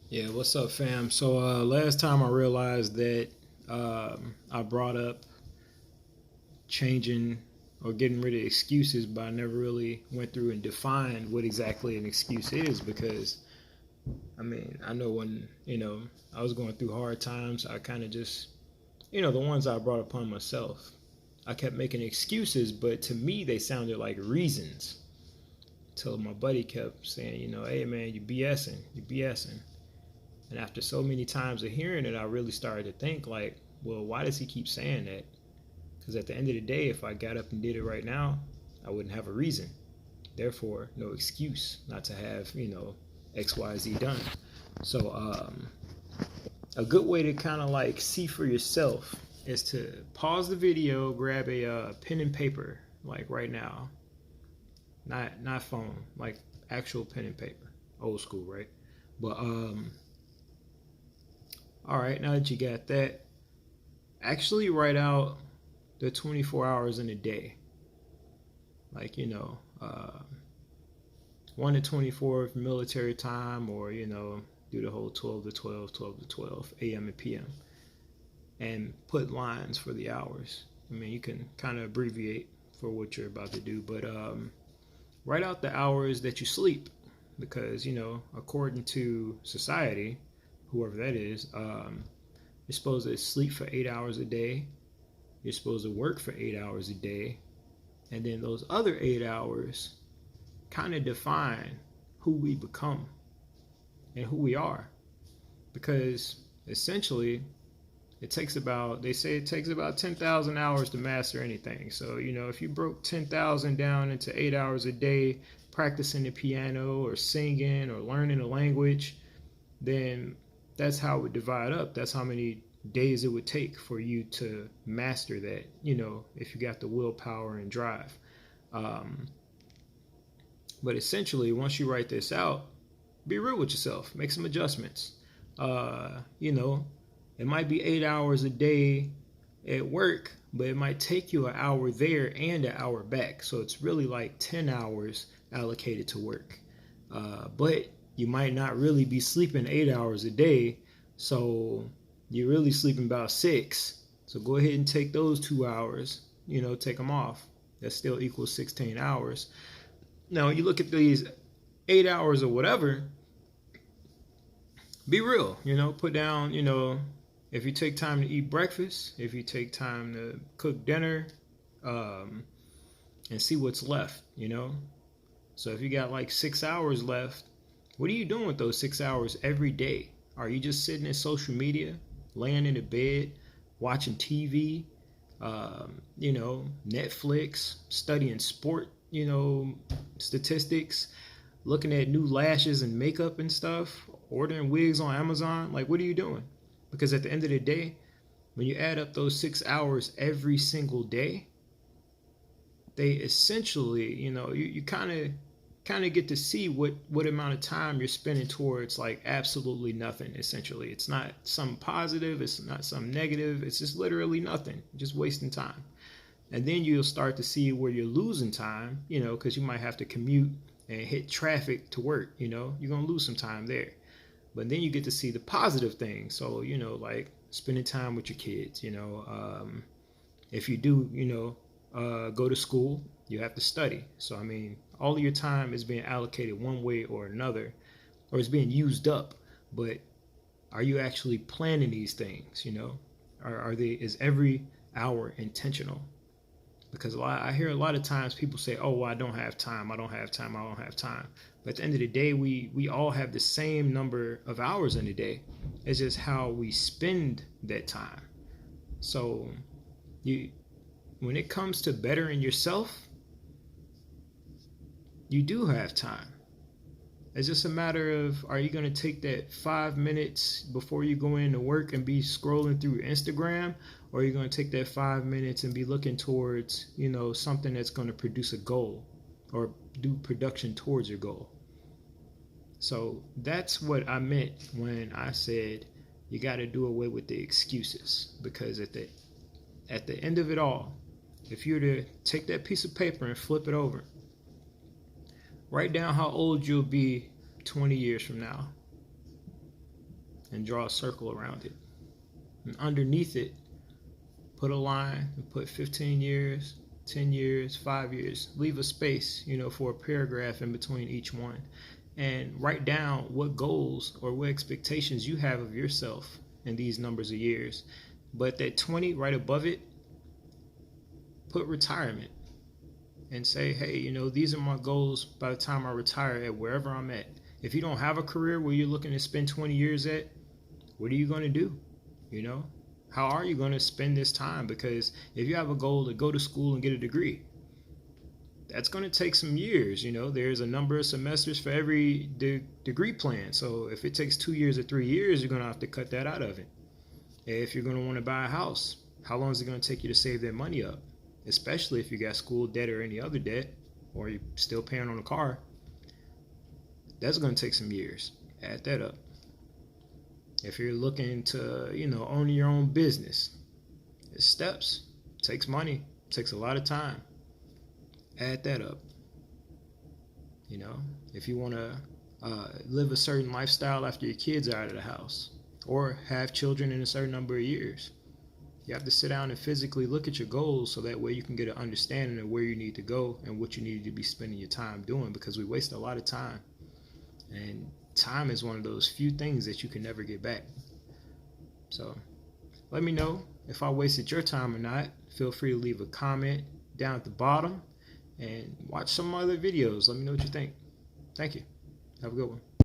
Yeah, what's up, fam? So last time I realized that I brought up changing or getting rid of excuses, but I never really went through and defined what exactly an excuse is. Because I know when I was going through hard times, I kind of just the ones I brought upon myself. I kept making excuses, but to me they sounded like reasons. Till my buddy kept saying, hey man, you BSing. And after so many times of hearing it, I really started to think like, well, why does he keep saying that? Because at the end of the day, if I got up and did it right now, I wouldn't have a reason. Therefore, no excuse not to have, X, Y, Z done. So, a good way to kind of like see for yourself is to pause the video, grab a pen and paper, like right now, not phone, like actual pen and paper, old school, right? But all right, now that you got that, actually write out the 24 hours in a day. Like, 1 to 24 military time, or, do the whole 12 to 12, 12 to 12, AM and PM, and put lines for the hours. You can kind of abbreviate for what you're about to do, but write out the hours that you sleep because, according to society, whoever that is, you're supposed to sleep for 8 hours a day. You're supposed to work for 8 hours a day. And then those other 8 hours kind of define who we become and who we are. Because essentially, they say it takes about 10,000 hours to master anything. So, if you broke 10,000 down into 8 hours a day, practicing the piano or singing or learning a language, then that's how it would divide up. That's how many days it would take for you to master that, if you got the willpower and drive. Um, but essentially, once you write this out, be real with yourself, make some adjustments. Uh, you know, it might be 8 hours a day at work, but it might take you an hour there and an hour back. So it's really like 10 hours allocated to work. But you might not really be sleeping 8 hours a day. So you're really sleeping about six. So go ahead and take those 2 hours, take them off. That still equals 16 hours. Now, you look at these 8 hours or whatever, be real, put down, if you take time to eat breakfast, if you take time to cook dinner, um, and see what's left. So if you got like 6 hours left, what are you doing with those 6 hours every day? Are you just sitting in social media, laying in the bed, watching TV, Netflix, studying sport, statistics, looking at new lashes and makeup and stuff, ordering wigs on Amazon? Like, what are you doing? Because at the end of the day, when you add up those 6 hours every single day, they essentially, you kind of get to see what amount of time you're spending towards like absolutely nothing. Essentially, it's not some positive, it's not some negative, it's just literally nothing, just wasting time. And then you'll start to see where you're losing time, because you might have to commute and hit traffic to work. You're gonna lose some time there. But then you get to see the positive things. So, like spending time with your kids. If you do, go to school, you have to study. So, all of your time is being allocated one way or another, or it's being used up. But are you actually planning these things? Is every hour intentional? Because I hear a lot of times people say, "Oh, well, I don't have time. I don't have time. I don't have time." But at the end of the day, we all have the same number of hours in a day. It's just how we spend that time. So you, when it comes to bettering yourself, you do have time. It's just a matter of, are you going to take that 5 minutes before you go into work and be scrolling through Instagram, or are you going to take that 5 minutes and be looking towards, something that's going to produce a goal or do production towards your goal? So that's what I meant when I said you got to do away with the excuses, because at the end of it all, if you were to take that piece of paper and flip it over, write down how old you'll be 20 years from now. and draw a circle around it. And underneath it, put a line and put 15 years, 10 years, 5 years. Leave a space, for a paragraph in between each one. And write down what goals or what expectations you have of yourself in these numbers of years. But that 20 right above it, put retirement. And say, hey, these are my goals by the time I retire at wherever I'm at. If you don't have a career where you're looking to spend 20 years at, what are you going to do? How are you going to spend this time? Because if you have a goal to go to school and get a degree, that's going to take some years. There's a number of semesters for every degree plan. So if it takes 2 years or 3 years, you're going to have to cut that out of it. If you're going to want to buy a house, how long is it going to take you to save that money up? Especially if you got school debt or any other debt, or you're still paying on a car. That's going to take some years. Add that up. If you're looking to, own your own business, it's steps. It takes money. It takes a lot of time. Add that up. If you want to live a certain lifestyle after your kids are out of the house, or have children in a certain number of years, you have to sit down and physically look at your goals so that way you can get an understanding of where you need to go and what you need to be spending your time doing, because we waste a lot of time. And time is one of those few things that you can never get back. So let me know if I wasted your time or not. Feel free to leave a comment down at the bottom and watch some other videos. Let me know what you think. Thank you. Have a good one.